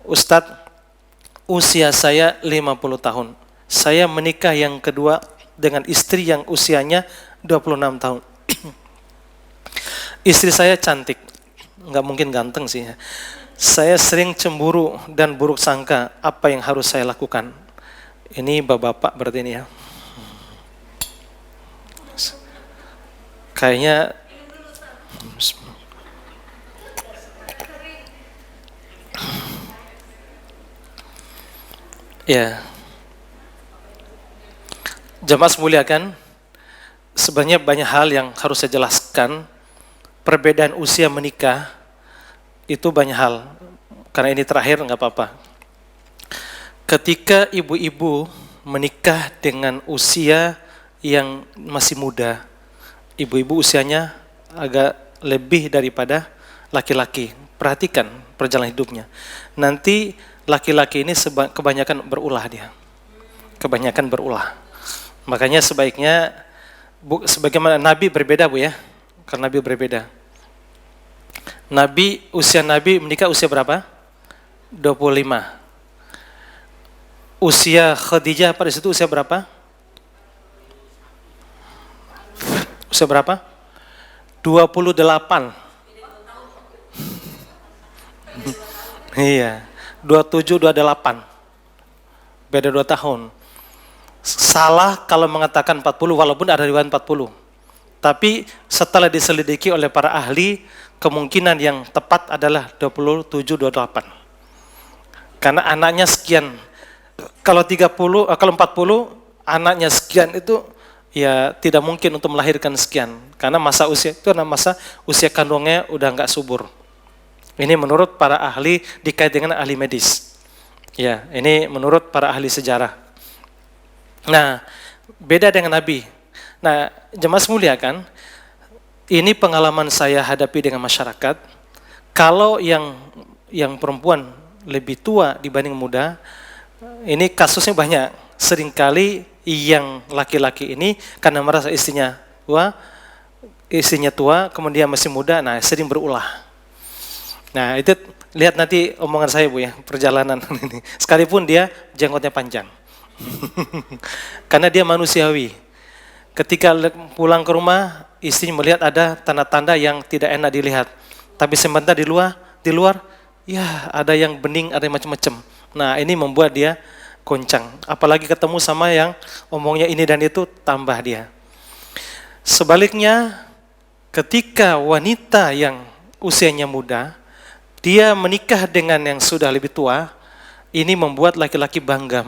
Ustadz, usia saya 50 tahun. Saya menikah yang kedua dengan istri yang usianya 26 tahun. Istri saya cantik, nggak mungkin ganteng sih. Saya sering cemburu dan buruk sangka. Apa yang harus saya lakukan? Ini bapak-bapak berarti ini ya. Kayaknya ya. Jemaah muliakan, sebenarnya banyak hal yang harus saya jelaskan. Perbedaan usia menikah itu banyak hal. Karena ini terakhir nggak apa-apa. Ketika ibu-ibu menikah dengan usia yang masih muda, ibu-ibu usianya agak lebih daripada laki-laki. Perhatikan perjalanan hidupnya. Nanti laki-laki ini kebanyakan berulah dia. Kebanyakan berulah. Makanya sebaiknya, sebagaimana Nabi berbeda Bu ya. Karena Nabi berbeda. Usia Nabi menikah usia berapa? 25. Usia Khadijah pada situ usia berapa? Usia berapa? 28. Iya, 27, 28. Beda 2 tahun. Salah kalau mengatakan 40, walaupun ada riwayat 40. Tapi setelah diselidiki oleh para ahli, kemungkinan yang tepat adalah 27, 28. Karena anaknya sekian. Kalau 40, anaknya sekian itu ya tidak mungkin untuk melahirkan sekian. Karena masa usia itu adalah masa usia kandungnya udah nggak subur. Ini menurut para ahli dikait dengan ahli medis. Ya, ini menurut para ahli sejarah. Nah, beda dengan Nabi. Nah, jemaah muliakan, ini pengalaman saya hadapi dengan masyarakat. Kalau yang perempuan lebih tua dibanding muda, ini kasusnya banyak. Seringkali yang laki-laki ini karena merasa istrinya tua, kemudian masih muda, nah sering berulah. Nah, itu lihat nanti omongan saya Bu ya, perjalanan ini. Sekalipun dia jenggotnya panjang. Karena dia manusiawi. Ketika pulang ke rumah, istri melihat ada tanda-tanda yang tidak enak dilihat. Tapi sebentar di luar, ya ada yang bening, ada yang macam-macam. Nah, ini membuat dia goncang. Apalagi ketemu sama yang omongnya ini dan itu, tambah dia. Sebaliknya, ketika wanita yang usianya muda, dia menikah dengan yang sudah lebih tua, ini membuat laki-laki bangga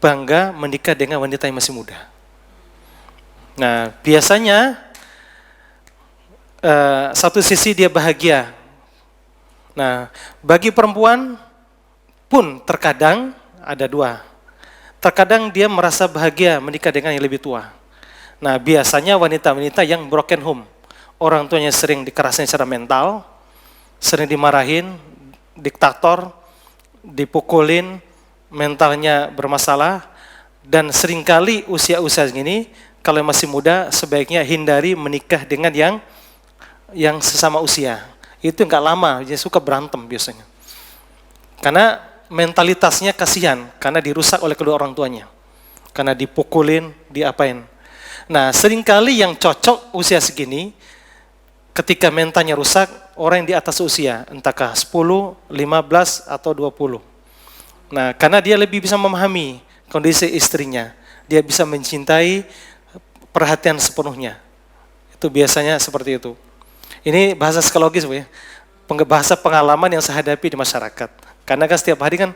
bangga menikah dengan wanita yang masih muda. Nah, biasanya satu sisi dia bahagia. Nah, bagi perempuan pun terkadang ada dua. Terkadang dia merasa bahagia menikah dengan yang lebih tua. Nah, biasanya wanita-wanita yang broken home. Orang tuanya sering dikerasin secara mental, sering dimarahin, diktator, dipukulin, mentalnya bermasalah, dan seringkali usia-usia segini, kalau masih muda, sebaiknya hindari menikah dengan yang sesama usia. Itu nggak lama, dia suka berantem biasanya. Karena mentalitasnya kasihan, karena dirusak oleh kedua orang tuanya. Karena dipukulin, diapain. Nah, seringkali yang cocok usia segini, ketika mentalnya rusak, orang yang di atas usia, entahkah 10, 15, atau 20. Nah, karena dia lebih bisa memahami kondisi istrinya. Dia bisa mencintai perhatian sepenuhnya. Itu biasanya seperti itu. Ini bahasa psikologis Bu ya. Bahasa pengalaman yang saya hadapi di masyarakat. Karena kan setiap hari kan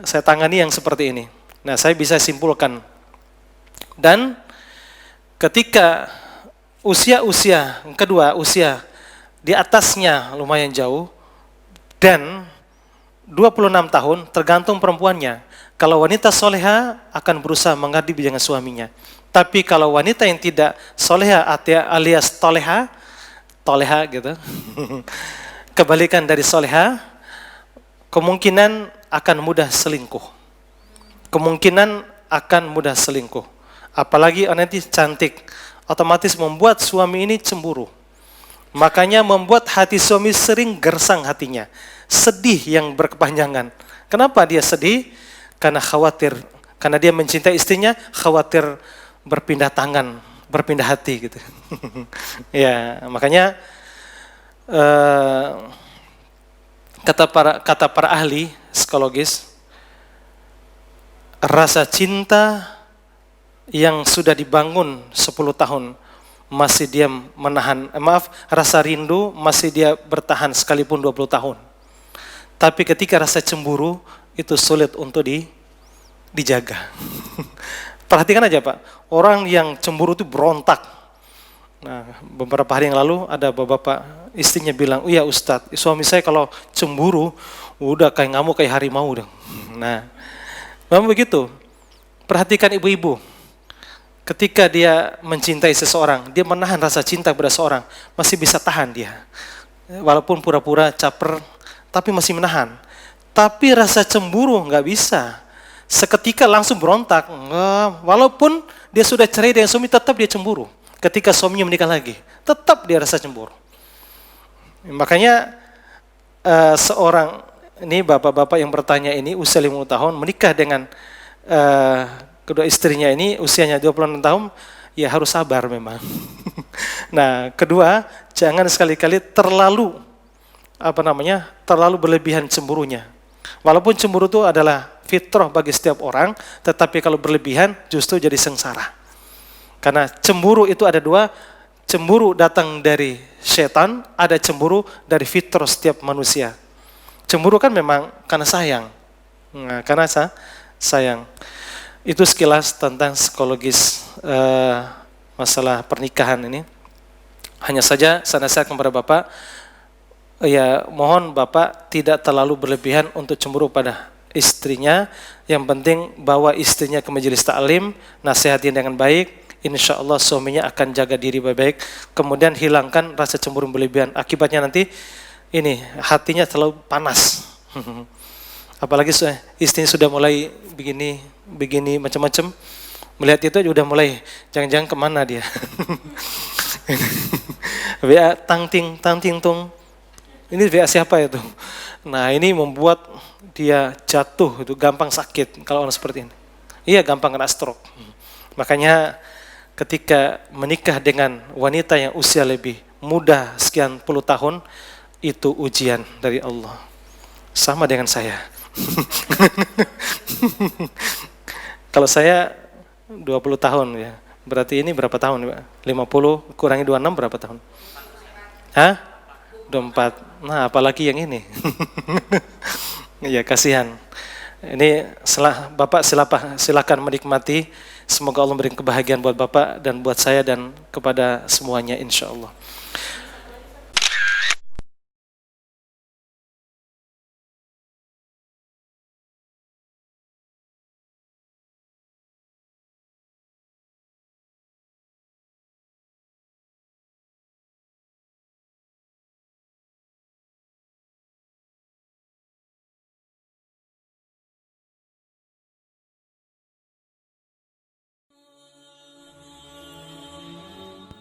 saya tangani yang seperti ini. Nah, saya bisa simpulkan. Dan ketika usia kedua, usia di atasnya lumayan jauh, dan 26 tahun tergantung perempuannya. Kalau wanita soleha akan berusaha mengabdi dengan suaminya. Tapi kalau wanita yang tidak soleha alias toleha gitu, kebalikan dari soleha, kemungkinan akan mudah selingkuh. Apalagi nanti cantik, otomatis membuat suami ini cemburu. Makanya membuat hati suami sering gersang hatinya. Sedih yang berkepanjangan. Kenapa dia sedih? Karena khawatir. Karena dia mencintai istrinya, khawatir berpindah tangan, berpindah hati gitu. Ya, makanya kata para ahli psikologis, rasa cinta yang sudah dibangun 10 tahun masih dia menahan, rasa rindu masih dia bertahan sekalipun 20 tahun. Tapi ketika rasa cemburu itu sulit untuk dijaga. Perhatikan aja Pak, orang yang cemburu itu berontak. Nah, beberapa hari yang lalu ada bapak istrinya bilang, "Oh ya Ustadz, suami saya kalau cemburu udah kayak ngamuk kayak harimau dong." Nah, memang begitu. Perhatikan ibu-ibu. Ketika dia mencintai seseorang, dia menahan rasa cinta kepada seseorang, masih bisa tahan dia. Walaupun pura-pura caper, tapi masih menahan. Tapi rasa cemburu nggak bisa. Seketika langsung berontak. Walaupun dia sudah cerai dengan suami, tetap dia cemburu. Ketika suaminya menikah lagi, tetap dia rasa cemburu. Makanya seorang, ini bapak-bapak yang bertanya ini, usia 50 tahun, menikah dengan kedua istrinya ini usianya 26 tahun, ya harus sabar memang. Nah, kedua, jangan sekali-kali terlalu berlebihan cemburunya. Walaupun cemburu itu adalah fitrah bagi setiap orang, tetapi kalau berlebihan justru jadi sengsara. Karena cemburu itu ada dua, cemburu datang dari setan, ada cemburu dari fitrah setiap manusia. Cemburu kan memang karena sayang. Nah, karena sayang. Itu sekilas tentang psikologis masalah pernikahan ini. Hanya saja saya nasihatkan kepada Bapak, ya mohon Bapak tidak terlalu berlebihan untuk cemburu pada istrinya. Yang penting bawa istrinya ke majelis taklim, nasihatin dengan baik, insya Allah suaminya akan jaga diri baik-baik. Kemudian hilangkan rasa cemburu berlebihan. Akibatnya nanti ini hatinya terlalu panas. Apalagi istrinya sudah mulai begini macam-macam, melihat itu udah mulai jangan-jangan kemana dia. WA tang ting tung. Ini WA siapa itu? Nah, ini membuat dia jatuh, itu gampang sakit kalau orang seperti ini. Iya, gampang kena stroke. Makanya ketika menikah dengan wanita yang usia lebih muda sekian puluh tahun, itu ujian dari Allah. Sama dengan saya. Kalau saya 20 tahun ya. Berarti ini berapa tahun, Pak? 50 kurangi 26 berapa tahun? Hah? 24. Nah, apalagi yang ini. Ya, kasihan. Ini Bapak silakan menikmati. Semoga Allah memberi kebahagiaan buat Bapak dan buat saya dan kepada semuanya insyaallah.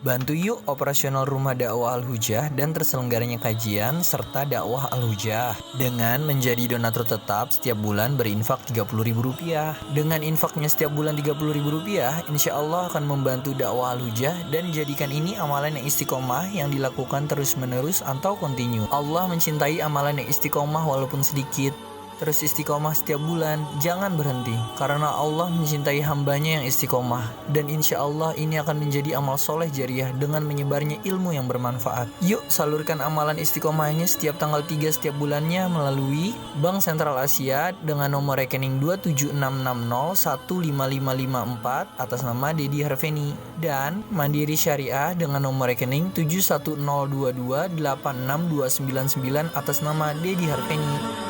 Bantu yuk operasional rumah dakwah Al-Hujah dan terselenggaranya kajian serta dakwah Al-Hujah dengan menjadi donatur tetap setiap bulan berinfak Rp30.000. Dengan infaknya setiap bulan Rp30.000, insya Allah akan membantu dakwah Al-Hujah dan jadikan ini amalan yang istiqomah yang dilakukan terus-menerus atau kontinu. Allah mencintai amalan yang istiqomah walaupun sedikit. Terus istiqomah setiap bulan, jangan berhenti, karena Allah mencintai hambanya yang istiqomah. Dan insya Allah ini akan menjadi amal soleh jariah dengan menyebarnya ilmu yang bermanfaat. Yuk salurkan amalan istiqomahnya setiap tanggal 3 setiap bulannya melalui Bank Sentral Asia dengan nomor rekening 27660155554 atas nama Dedi Harveni. Dan Mandiri Syariah dengan nomor rekening 71022862999 atas nama Dedi Harveni.